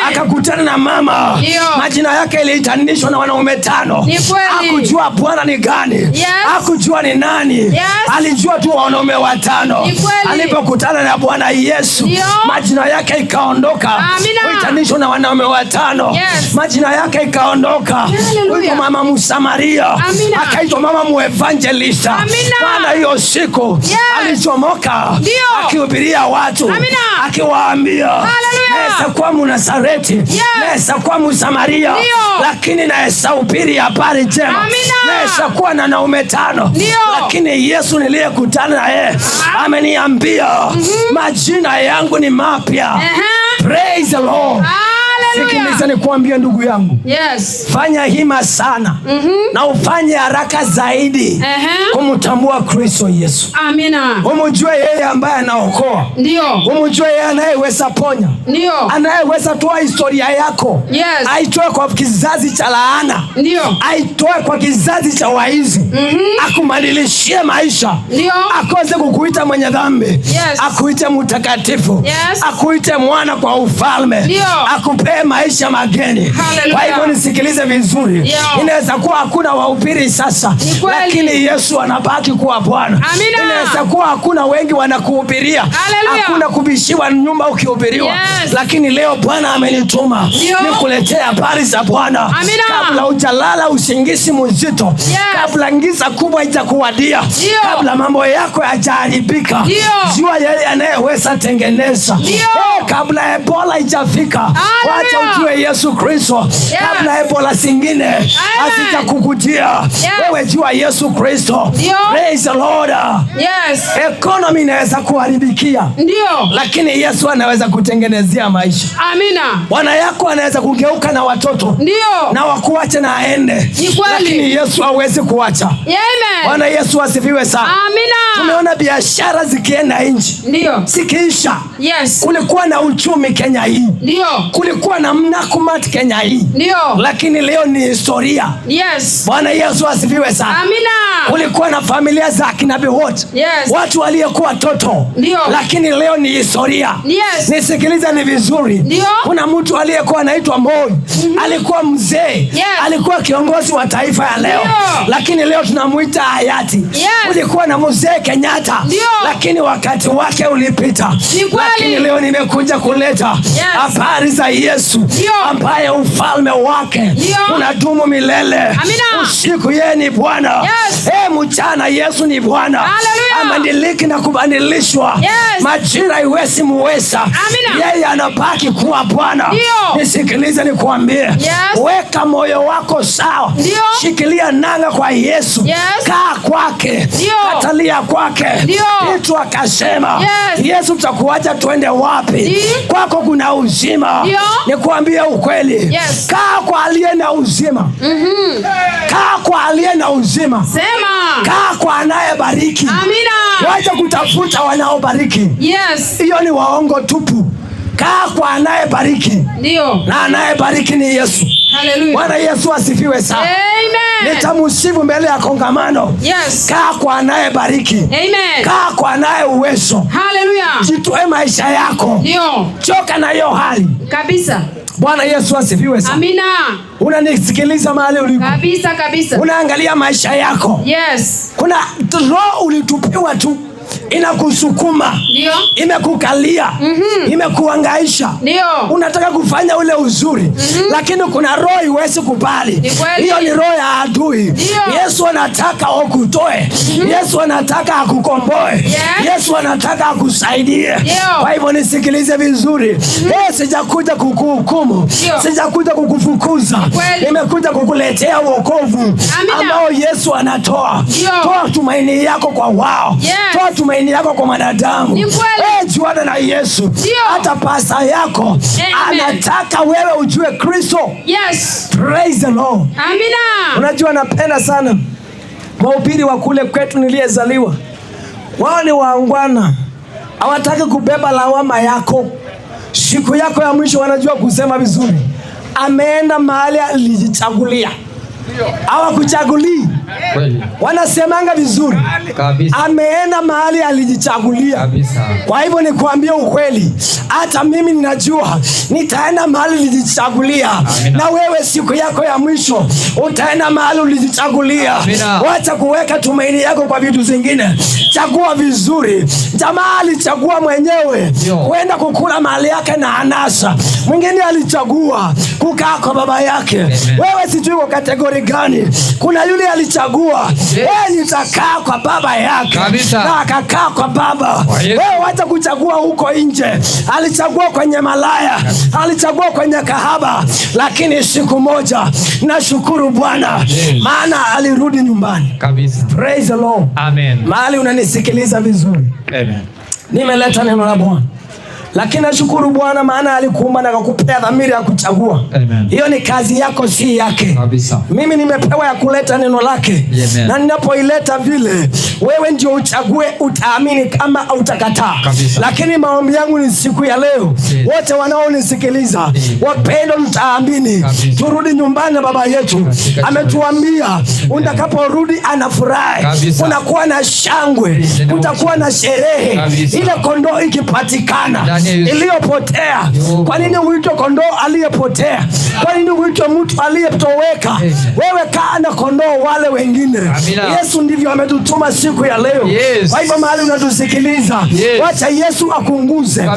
[SPEAKER 2] Akakutana na mama. Majina yake iliitanishwa na wanaume 5. Hakujua Bwana ni gani. Hakujua ni nani. Alijua tu wanaume 5. Alipokutana na Bwana Yesu, majina yake ikaondoka. Kuitanishwa na wanaume 5. Majina yake ikaondoka. Huyo mama Msamaria akaitwa mama muevangelista. Bwana hiyo siku alichomoka akihubiria watu, akiwaambia naweza kuwa Mnazareti, naweza kuwa Msamaria, lakini naweza hubiri habari njema. Naweza kuwa na wanaume 5, lakini Yesu niliyekutana na yeye ameniambia majina yangu ni mapya. Praise the Lord. Sikiliza nikuambia ndugu yangu. Fanya hima sana na ufanye haraka zaidi kumtambua Kristo Yesu.
[SPEAKER 3] Amina.
[SPEAKER 2] Umjue yeye ambaye anaokoa. Umjue yeye anayeweza ponya. Anayeweza toa historia yako. Aitoe kwa kizazi cha laana. Aitoe kwa kizazi cha waizi. Akumadilishie maisha. Akose kukuita mwenye dhambi. Akuite mtakatifu. Akuite mwana kwa ufalme. Akupe maisha mageni. Kwa hivyo nisikilize vizuri. Inaweza kuwa hakuna wahubiri sasa, lakini Yesu anabaki kuwa Bwana. Inaweza kuwa hakuna wengi wanakuhubiria, hakuna kubishiwa nyumba ukihubiriwa, lakini leo Bwana amenituma nikuletee habari za Bwana. Kabla hujalala usingizi mzito, kabla giza kubwa itakuwadia, kabla mambo yako hayajaharibika, jua yeye anayeweza tengeneza. Kabla Ebola haijafika, wacha ujue Yesu Kristo. Kabla Ebola zingine hazijakukujia, wewe jua Yesu Kristo. Praise the Lord. Economy inaweza kuharibikia, lakini Yesu anaweza kutengenezea maisha. Amina. Bwana yako anaweza kugeuka na watoto na wakuache na aende, lakini Yesu hawezi kuacha. Bwana Yesu asifiwe sana. Amina. Tumeona biashara zikienda nchi zikiisha. Kulikuwa na uchumi Kenya hii. Kulikuwa na Nakumatt Kenya hii. Lakini leo ni historia. Bwana Yesu asifiwe sana. Amina. Kulikuwa na familia za kinabii wote. Watu waliokuwa watoto. Lakini leo ni historia. Nisikiliza ni vizuri. Kuna mtu aliyekuwa anaitwa Moi. Alikuwa mzee. Alikuwa kiongozi wa taifa ya leo. Lakini leo tunamuita hayati. Kulikuwa na mzee Kenyatta. Lakini wakati wake ulipita. Lakini leo nimekuja kuleta habari za Yesu. Yesu ambaye ufalme wake unadumu milele.
[SPEAKER 3] Amina.
[SPEAKER 2] Usiku yeye ni Bwana. Mchana Yesu ni Bwana. Amebadilika na kubadilishwa. Majira iwezi muweza. Yeye anabaki kuwa Bwana. Nisikilize nikuambie. Weka moyo wako sawa. Shikilia nanga kwa Yesu. Kaa kwake. Katalia kwake. Petro akasema, Yesu tutakuacha twende wapi? Kwako kuna uzima. Nikuambie ukweli. Kaa kwa aliye na uzima. Kaa kwa aliye na uzima.
[SPEAKER 3] Sema.
[SPEAKER 2] Kaa kwa anayebariki.
[SPEAKER 3] Amina.
[SPEAKER 2] Wacha kutafuta wanaobariki. Hiyo ni waongo tupu. Kaa kwa anayebariki.
[SPEAKER 3] Ndio.
[SPEAKER 2] Na anayebariki ni Yesu.
[SPEAKER 3] Haleluya.
[SPEAKER 2] Bwana Yesu asifiwe sana.
[SPEAKER 3] Amen.
[SPEAKER 2] Nitamusifu mbele ya kongamano. Kaa kwa anayebariki.
[SPEAKER 3] Amen.
[SPEAKER 2] Kaa kwa anaye uwezo.
[SPEAKER 3] Haleluya.
[SPEAKER 2] Jitoe maisha yako.
[SPEAKER 3] Ndio.
[SPEAKER 2] Choka na hiyo hali.
[SPEAKER 3] Kabisa.
[SPEAKER 2] Bwana Yesu asifiwe sana.
[SPEAKER 3] Amina.
[SPEAKER 2] Unanisikiliza mahali uliko.
[SPEAKER 3] Kabisa.
[SPEAKER 2] Unaangalia maisha yako. Kuna roho ulitupiwa tu inakusukuma, imekukalia, imekuangaisha. Unataka kufanya ule uzuri, lakini kuna roho iwezi kubali. Hiyo ni roho ya adui. Yesu anataka akutoe. Yesu anataka akukomboe. Yesu anataka akusaidie. Kwa hivyo nisikilize vizuri. Sijakuja kukuhukumu, sijakuja kukufukuza. Nimekuja kukuletea wokovu ambao Yesu anatoa. Toa tumaini yako kwa wao. Toa tumaini yako kwa mwanadamu. Juana na Yesu. Hata pasa yako anataka wewe ujue Kristo. Praise the Lord.
[SPEAKER 3] Amina.
[SPEAKER 2] Unajua napenda sana wahubiri wa kule kwetu niliyezaliwa. Wao ni waangwana. Hawataki kubeba lawama yako. Siku yako ya mwisho wanajua kusema vizuri. Ameenda mahali alijichagulia. Hawakuchagulii. Wanasemanga vizuri. Ameenda mahali alijichagulia. Kwa hivyo nikuambia ukweli, hata mimi ninajua nitaenda mahali nilijichagulia. Na wewe siku yako ya mwisho utaenda mahali ulijichagulia. Wacha kuweka tumaini yako kwa vitu zingine. Chagua vizuri. Jamaa alichagua mwenyewe kwenda kukula mali yake na anasa. Mwingine alichagua kukaa kwa baba yake. Wewe sijui kwa kategori gani. Kuna yule alichagua nitakaa kwa baba yake na akakaa kwa baba. Wewe wacha kuchagua huko nje. Alichagua kwenye malaya, alichagua kwenye kahaba, lakini siku moja nashukuru Bwana maana alirudi nyumbani. Praise the Lord.
[SPEAKER 1] Amen.
[SPEAKER 2] Mahali unanisikiliza vizuri.
[SPEAKER 1] Amen.
[SPEAKER 2] Nimeleta neno la Bwana. Lakini nashukuru Bwana maana alikuumba na akakupea dhamiri ya kuchagua. Hiyo ni kazi yako, si yake. Mimi nimepewa ya kuleta neno lake. Na ninapoileta vile, wewe ndio uchague, utaamini kama utakataa. Lakini maombi yangu ni siku ya leo, wote wanaonisikiliza, wapendo, tutaamini. Turudi nyumbani na baba yetu. Ametuambia utakaporudi anafurahi. Unakuwa na shangwe, utakuwa na sherehe. Ile kondoo ikipatikana iliyopotea. Kwa nini uitwe kondoo aliyepotea? Kwa nini uitwe mtu aliyetoweka? Wewe kaa na kondoo wale wengine. Yesu ndivyo ametutuma siku ya leo. Kwa hivyo mahali unatusikiliza, wacha Yesu akunguze.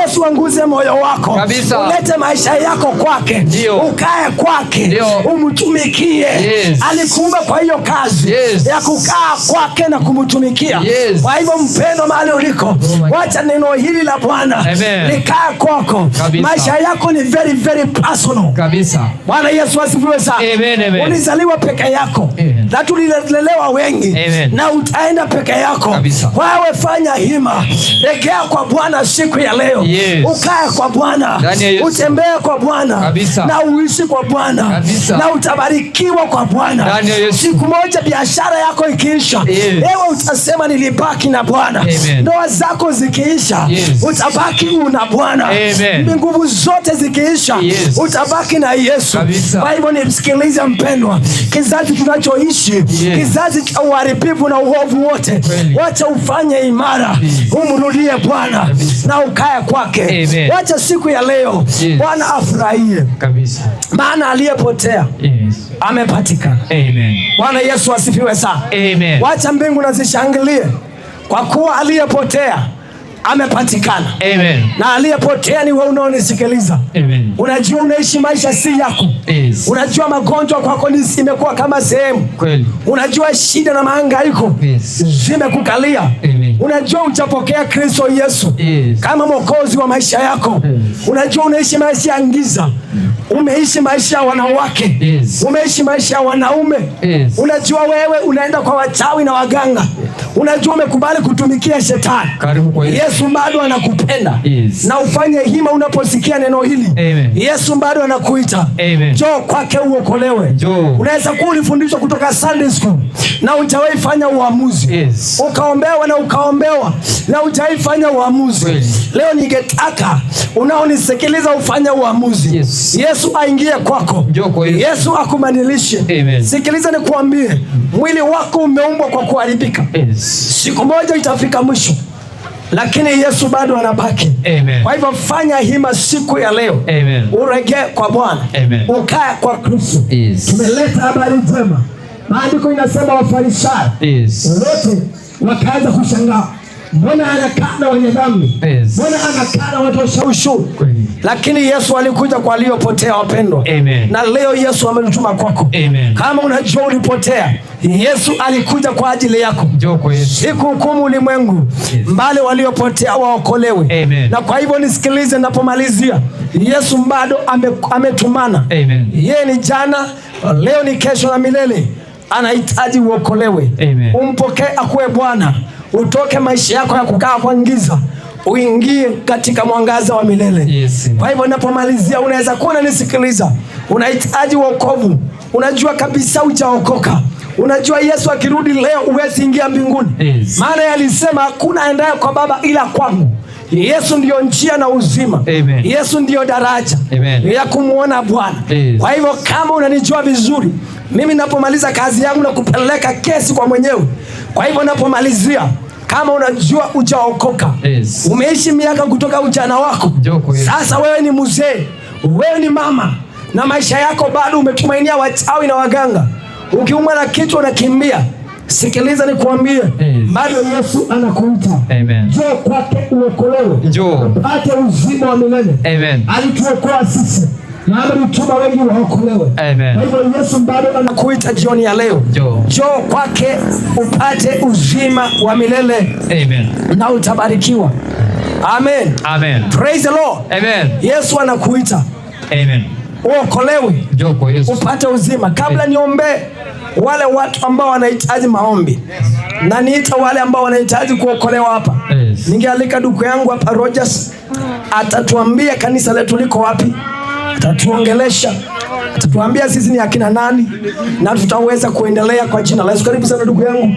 [SPEAKER 2] Yesu anguze moyo wako. Ulete maisha yako kwake. Ukae kwake. Umtumikie. Alikuumba kwa hiyo kazi ya kukaa kwake na kumtumikia. Kwa hivyo mpendo mahali uliko, wacha neno hili la Bwana likaa kwako. Maisha yako ni very very personal. Bwana Yesu asifiwe sana. Ulizaliwa peke yako. Na tulilelewa wengi. Na utaenda peke yako. Wewe fanya hima. Regea kwa Bwana siku ya leo. Ukae kwa Bwana. Utembee kwa Bwana. Na uishi kwa Bwana. Na utabarikiwa kwa Bwana. Siku moja biashara yako ikiisha, wewe utasema nilibaki na Bwana. Ndoa zako zikiisha, utabaki na Bwana. Nguvu zote zikiisha, utabaki na Yesu. Kwa hivyo nimsikilize mpendwa, kizazi tunachoishi, kizazi cha uharibifu na uovu wote, wacha ufanye imara, umrudie Bwana na ukae kwake. Wacha siku ya leo Bwana afurahie, maana aliyepotea amepatikana. Bwana Yesu asifiwe sana. Wacha mbingu na zishangilie, kwa kuwa aliyepotea amepatikana.
[SPEAKER 1] Amen.
[SPEAKER 2] Na aliyepotea ni wewe unaonisikiliza.
[SPEAKER 1] Amen.
[SPEAKER 2] Unajua unaishi maisha si yako.
[SPEAKER 1] Yes.
[SPEAKER 2] Unajua magonjwa kwako imekuwa kama sehemu.
[SPEAKER 1] Kweli.
[SPEAKER 2] Unajua shida na mahangaiko zimekukalia.
[SPEAKER 1] Amen.
[SPEAKER 2] Unajua utapokea Kristo Yesu kama mwokozi wa maisha yako. Unajua unaishi maisha ya giza. Umeishi maisha ya wanawake. Umeishi maisha ya wanaume. Unajua wewe unaenda kwa wachawi na waganga. Unajua umekubali kutumikia shetani. Yesu bado anakupenda. Na ufanye hima unaposikia neno hili.
[SPEAKER 1] Amen.
[SPEAKER 2] Yesu bado anakuita. Njoo kwake uokolewe. Unaweza kuwa ulifundishwa kutoka Sunday school na hujawahi fanya uamuzi. Ukaombewa na ukaombewa na hujawahi fanya uamuzi. Leo ningetaka unaonisikiliza ufanye uamuzi. Yesu aingie kwako. Yesu akubadilishe. Sikiliza nikuambie, mwili wako umeumbwa kwa kuharibika. Siku moja itafika mwisho, lakini Yesu bado anabaki. Kwa hivyo fanya hima siku ya leo. Urejee kwa Bwana. Ukae kwa Kristo. Tumeleta habari njema. Maandiko inasema Wafarisayo wote wakaanza kushangaa, mbona anakaa na wenye dhambi? Mbona anakaa na watosha ushuru? Lakini Yesu alikuja kwa waliopotea, wapendwa. Na leo Yesu ametutuma kwako. Kama unajua ulipotea, Yesu alikuja kwa ajili yako. Siku hukumu ulimwengu, mbali waliopotea waokolewe. Na kwa hivyo nisikilize napomalizia, Yesu bado ametumana. Yeye ni jana, leo ni kesho na milele. Anahitaji uokolewe. Umpokee akuwe Bwana. Utoke maisha yako ya kukaa kwa giza, uingie katika mwangaza wa milele. Kwa hivyo ninapomalizia, unaweza kuwa unanisikiliza, unahitaji wokovu. Unajua kabisa hujaokoka. Unajua Yesu akirudi leo huwezi ingia mbinguni. Maana alisema hakuna aendaye kwa Baba ila kwangu. Yesu ndiyo njia na uzima. Yesu ndiyo daraja ya kumuona Bwana. Kwa hivyo kama unanijua vizuri, mimi napomaliza kazi yangu na kupeleka kesi kwa mwenyewe. Kwa hivyo napomalizia, kama unajua hujaokoka, umeishi miaka kutoka ujana wako, sasa wewe ni mzee, wewe ni mama, na maisha yako bado umetumainia wachawi na waganga, ukiumwa na kichwa unakimbia, sikiliza nikuambie, bado Yesu anakuita. Njoo kwake uokolewe. Upate uzima wa milele. Alituokoa sisi na ametuma wengi waokolewe. Kwa hivyo Yesu bado anakuita jioni ya leo. Njoo kwake upate uzima wa milele. Na utabarikiwa. Amen. Praise the Lord. Yesu anakuita. Uokolewe. Upate uzima. Kabla niombe wale watu ambao wanahitaji maombi, na niita wale ambao wanahitaji kuokolewa hapa, ningealika ndugu yangu hapa Rogers, atatuambia kanisa letu liko wapi, atatuongelesha, atatuambia sisi ni akina nani, na tutaweza kuendelea kwa jina la Yesu. Karibu sana ndugu yangu.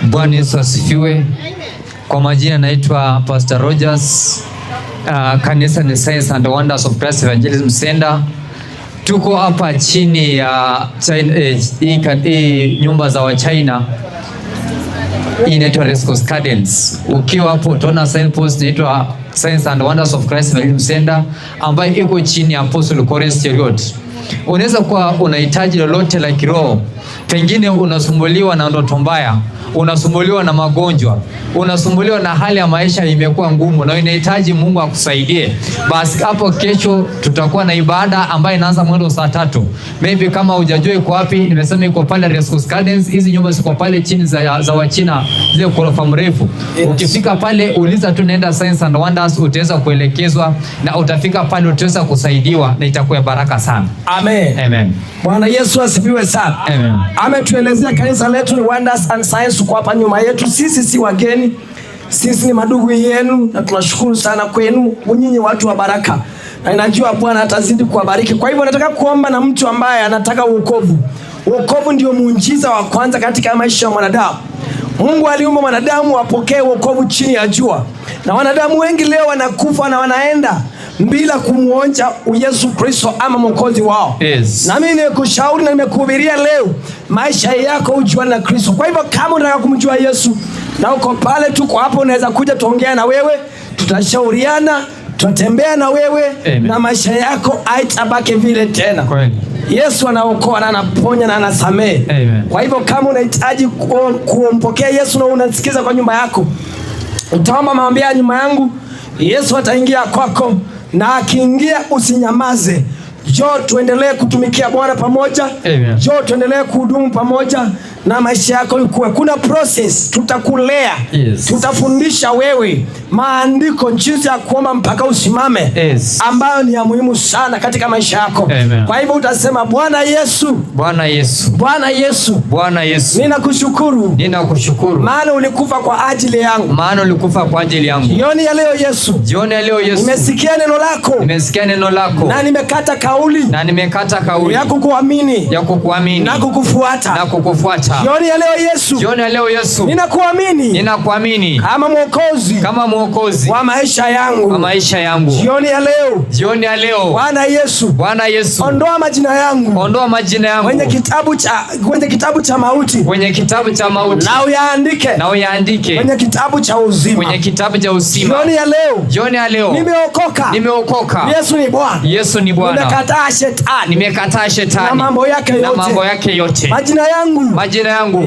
[SPEAKER 4] Bwana Yesu asifiwe. Kwa majina naitwa Pastor Rogers. Kanisa ni Signs and Wonders of Christ Evangelism Center. Tuko hapa chini ya nyumba za Wachina. Hii inaitwa Rescos Gardens. Ukiwa hapo utaona signpost inaitwa Signs and Wonders of Christ Evangelism Center, ambayo iko chini ya Apostle Corres Cheriot. Unaweza kuwa unahitaji lolote la kiroho. Pengine unasumbuliwa na ndoto mbaya, unasumbuliwa na magonjwa, unasumbuliwa na hali ya maisha imekuwa ngumu na unahitaji Mungu akusaidie. Basi hapo kesho tutakuwa na ibada ambayo inaanza mwendo saa 3. Maybe kama hujajua iko wapi, nimesema iko pale Rescos Gardens. Hizi nyumba ziko pale chini za Wachina, zile ghorofa mrefu. Ukifika pale uliza tu naenda Signs and Wonders, utaweza kuelekezwa na utafika pale, utaweza kusaidiwa na itakuwa baraka sana.
[SPEAKER 2] Amen. Bwana Yesu asifiwe sana. Ametuelezea kanisa letu ni Wonders and Signs kwa hapa nyuma yetu. Sisi si wageni, sisi ni madugu yenu, na tunashukuru sana kwenu, nyinyi watu wa baraka, na ninajua Bwana atazidi kuwabariki. Kwa hivyo nataka kuomba na mtu ambaye anataka wokovu. Wokovu ndio muujiza wa kwanza katika maisha ya mwanadamu. Mungu aliumba mwanadamu apokee wokovu chini ya jua, na wanadamu wengi leo wanakufa na wanaenda bila kumuonja Yesu Kristo ama mwokozi wao. Na mimi nimekushauri na nimekuhubiria leo, maisha yako ujuane na Kristo. Kwa hivyo kama unataka kumjua Yesu na uko pale, tuko hapo, unaweza kuja tuongea na wewe, tutashauriana, tutatembea na wewe. Na maisha yako haitabaki vile tena. Yesu anaokoa na anaponya na anasamehe. Kwa hivyo kama unahitaji kumpokea Yesu na unasikiza kwa nyumba yako, utaomba maombi ya nyuma yangu, Yesu ataingia kwako, na akiingia usinyamaze. Njoo tuendelee kutumikia Bwana pamoja. Njoo tuendelee kuhudumu pamoja na maisha yako ikue. Kuna process, tutakulea. Tutafundisha wewe maandiko, jinsi ya kuomba mpaka usimame, ambayo ni ya muhimu sana katika maisha yako. Kwa hivyo utasema, Bwana Yesu, Bwana Yesu, Bwana Yesu, Bwana Yesu, ninakushukuru, maana ulikufa kwa ajili yangu, Jioni ya leo Yesu, nimesikia neno lako, na nimekata kauli ya kukuamini na kukufuata. Jioni ya leo Yesu, ninakuamini kama mwokozi wa maisha yangu. Jioni ya leo Bwana Yesu, ondoa majina yangu kwenye kitabu cha mauti, na uyaandike kwenye kitabu cha uzima. Jioni ya leo nimeokoka. Yesu ni Bwana. Nimekataa shetani na mambo yake yote. Majina yangu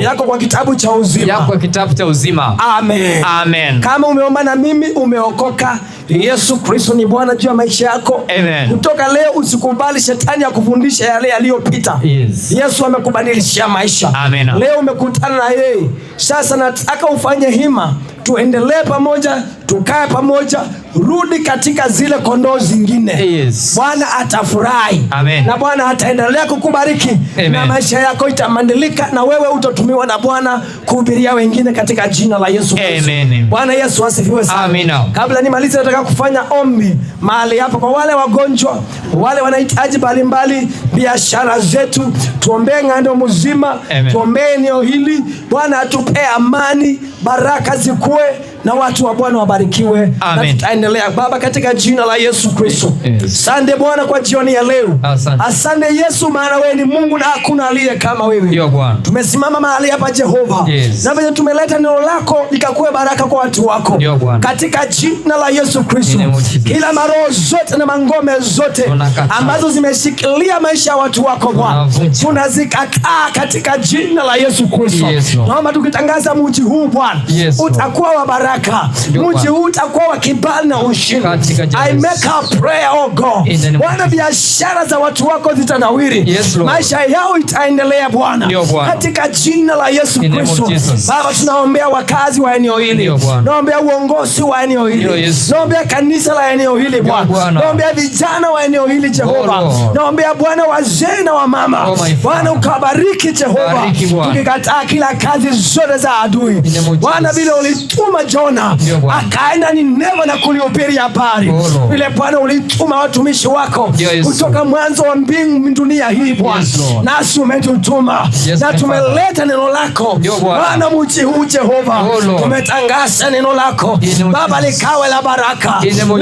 [SPEAKER 2] yako kwa kitabu cha uzima. Amen. Kama umeomba na mimi umeokoka, Yesu Kristo ni Bwana juu ya maisha yako. Kutoka leo usikubali shetani ya kufundisha yale yaliyopita. Yesu amekubadilishia maisha. Leo umekutana na yeye. Sasa nataka ufanye hima, tuendelee pamoja, tukae pamoja, rudi katika zile kondoo zingine. Bwana atafurahi. Na Bwana ataendelea kukubariki. Na maisha yako itabadilika, na wewe utatumiwa na Bwana kuhubiria wengine katika jina la Yesu Kristo. Bwana Yesu asifiwe sana. Kabla nimalize, nataka kufanya ombi mahali hapa kwa wale wagonjwa, wale wanahitaji mbalimbali, biashara zetu. Tuombee ng'ando mzima, tuombee eneo hili. Bwana atupe amani, baraka zikue, na watu wa Bwana wabarikiwe. Na tutaendelea Baba katika jina la Yesu Kristo. Asante Bwana kwa jioni ya leo. Asante Yesu, maana wewe ni Mungu na hakuna aliye kama wewe. Tumesimama mahali hapa Jehova, na vile tumeleta neno lako likakuwe baraka kwa watu wako katika jina la Yesu Kristo. Kila maroho zote na mangome zote ambazo zimeshikilia maisha ya watu wako Bwana, tunazikataa katika jina la Yesu Kristo. Naomba tukitangaza mji huu Bwana utakuwa wa baraka. Mji huu utakuwa wa kibali na ushindi. I make a prayer, oh God. Bwana, biashara za watu wako zitanawiri. Maisha yao itaendelea Bwana, katika jina la Yesu Kristo. Baba, tunaombea wakazi wa eneo hili. Naombea uongozi wa eneo hili. Naombea kanisa la eneo hili Bwana. Naombea vijana wa eneo hili Jehova. Naombea Bwana wazee na wamama. Bwana, ukabariki Jehova. Tukikataa kila kazi zote za adui. Bwana, vile ulituma Jona akaenda Nineve na kulihubiri habari, vile Bwana ulituma watumishi wako kutoka mwanzo wa mbingu dunia hii Bwana, nasi umetutuma na tumeleta neno lako Bwana. Mji huu Jehova, tumetangaza neno lako Baba, likawe la baraka,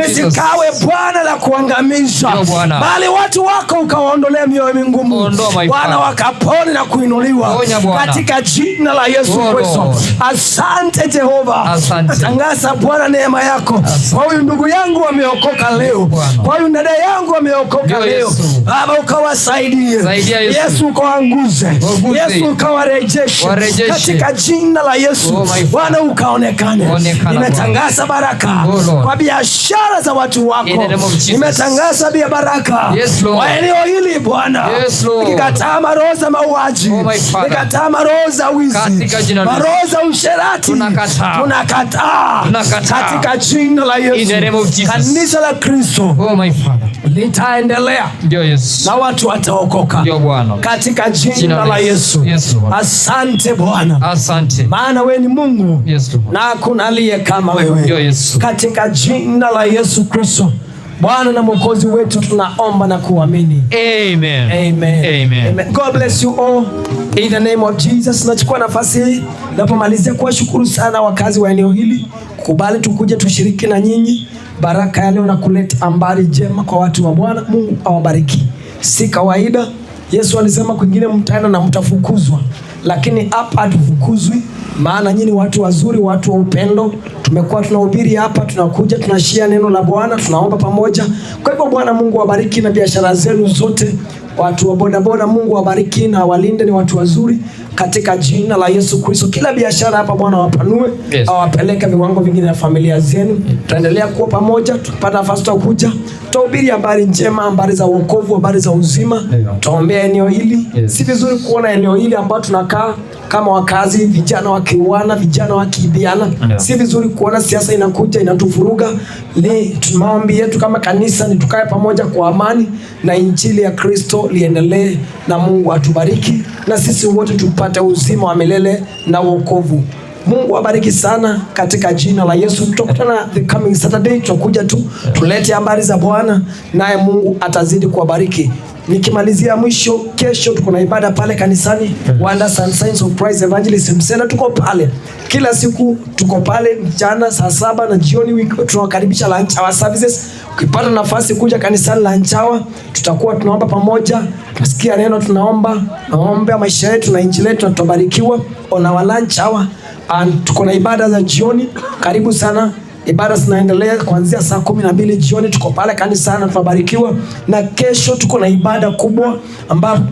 [SPEAKER 2] lisikawe Bwana la kuangamiza, bali watu wako ukawaondolee mioyo mingumu Bwana, wakapone na kuinuliwa katika jina la Yesu Kristo. Asante Jehova. Natangaza Bwana neema yako kwa huyu ndugu yangu ameokoka leo, kwa huyu dada yangu ameokoka leo. Baba, ukawasaidie Yesu, ukawaanguze Yesu, ukawarejeshe katika jina la Yesu. Bwana, ukaonekane. Nimetangaza baraka kwa biashara za watu wako. Nimetangaza baraka kwa eneo hili Bwana. Nikikataa maroho za mauaji, nikikataa maroho za wizi, maroho za usherati, tunakataa katika jina la Yesu. Kanisa la Kristo litaendelea na watu wataokoka katika jina la Yesu. Asante Bwana, maana wewe ni Mungu na hakuna aliye kama wewe, katika jina la Yesu Kristo Bwana na Mwokozi wetu tunaomba na kuamini. Amen. Amen. Amen. Amen. God bless you all in the name of Jesus. Nachukua nafasi hii napomalizia kuwashukuru sana wakazi wa eneo hili kubali tukuje tushiriki na nyinyi baraka ya leo na kuleta habari njema kwa watu wa Bwana. Mungu awabariki. Si kawaida. Yesu alisema kwingine mtaenda na mtafukuzwa, lakini hapa hatufukuzwi, maana nyinyi watu wazuri, watu wa upendo. tumekuwa tunahubiri hapa, tunakuja tunashia neno la Bwana, tunaomba pamoja. Kwa hivyo Bwana Mungu awabariki na biashara zenu zote. Watu wa bodaboda, Mungu awabariki na walinde, ni watu wazuri katika jina la Yesu Kristo. Kila biashara hapa Bwana wapanue, awapeleke viwango vingine na familia zenu. Tutaendelea kuwa pamoja, tukipata nafasi tutakuja, tutahubiri habari njema, habari za wokovu, habari za uzima. Tutaombea eneo hili. Si vizuri kuona eneo hili ambao tunakaa kama wakazi, vijana wakiuana, vijana wakiibiana. Si vizuri kuona siasa inakuja inatufuruga. Maombi yetu kama kanisa ni tukae pamoja kwa amani na injili ya Kristo liendelee, na Mungu atubariki na sisi wote tupate uzima wa milele na wokovu. Mungu abariki sana katika jina la Yesu. Tutakutana the coming Saturday, tutakuja tu tulete habari za Bwana, naye Mungu atazidi kuwabariki. Nikimalizia mwisho, kesho tuko na ibada pale kanisani Wonders and Signs of Christ Evangelism Center. Tuko pale kila siku, tuko pale mchana saa 7 na jioni. Tunawakaribisha lunch hour services. Ukipata nafasi kuja kanisani lunch hour, tutakuwa tunaomba pamoja, tusikia neno, naomba maisha yetu na injili yetu, tutabarikiwa on our lunch hour. And tuko na ibada za jioni. Karibu sana. Ibada zinaendelea kuanzia saa 12 jioni, tuko pale kanisani, tunabarikiwa. Na kesho tuko na ibada kubwa ambapo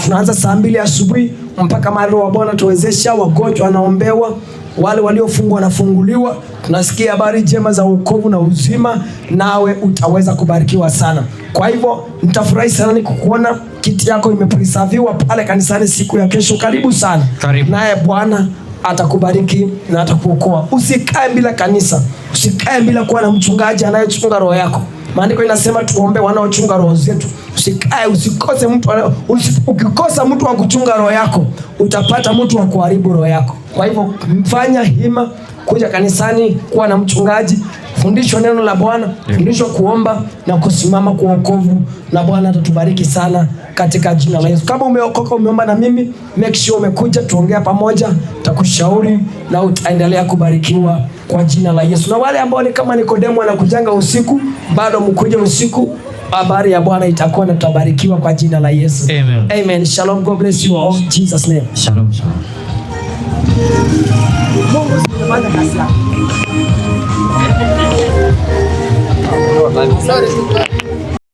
[SPEAKER 2] tunaanza saa 2 asubuhi mpaka mahali wa Bwana tuwezesha. Wagonjwa wanaombewa, wale waliofungwa wanafunguliwa. Tunasikia habari njema za wokovu na uzima, nawe utaweza kubarikiwa sana. Kwa hivyo nitafurahi sana nikukuona, kiti yako imepreserviwa pale kanisani siku ya kesho. Karibu sana. Naye Bwana atakubariki na atakuokoa. Usikae bila kanisa, usikae bila kuwa na mchungaji anayechunga roho yako. Maandiko inasema tuombe wanaochunga roho zetu. Usikae, usikose mtu. Ukikosa mtu wa kuchunga roho yako, utapata mtu wa kuharibu roho yako. Kwa hivyo mfanya hima kuja kanisani, kuwa na mchungaji, fundishwa neno la Bwana, fundishwa kuomba na kusimama kwa wokovu, na Bwana atatubariki sana katika jina la Yesu. Kama umeokoka, umeomba na mimi, make sure umekuja tuongea pamoja, takushauri na utaendelea kubarikiwa kwa jina la Yesu. Na wale ambao ni kama Nikodemo anakujanga usiku, bado mkuje usiku, habari ya Bwana itakuwa na tutabarikiwa kwa jina la Yesu.
[SPEAKER 4] Amen.
[SPEAKER 2] Amen. Shalom. God bless you all. Jesus name.
[SPEAKER 4] Shalom. Shalom.
[SPEAKER 2] Mungu simefanya kazi yake.
[SPEAKER 3] Sorry.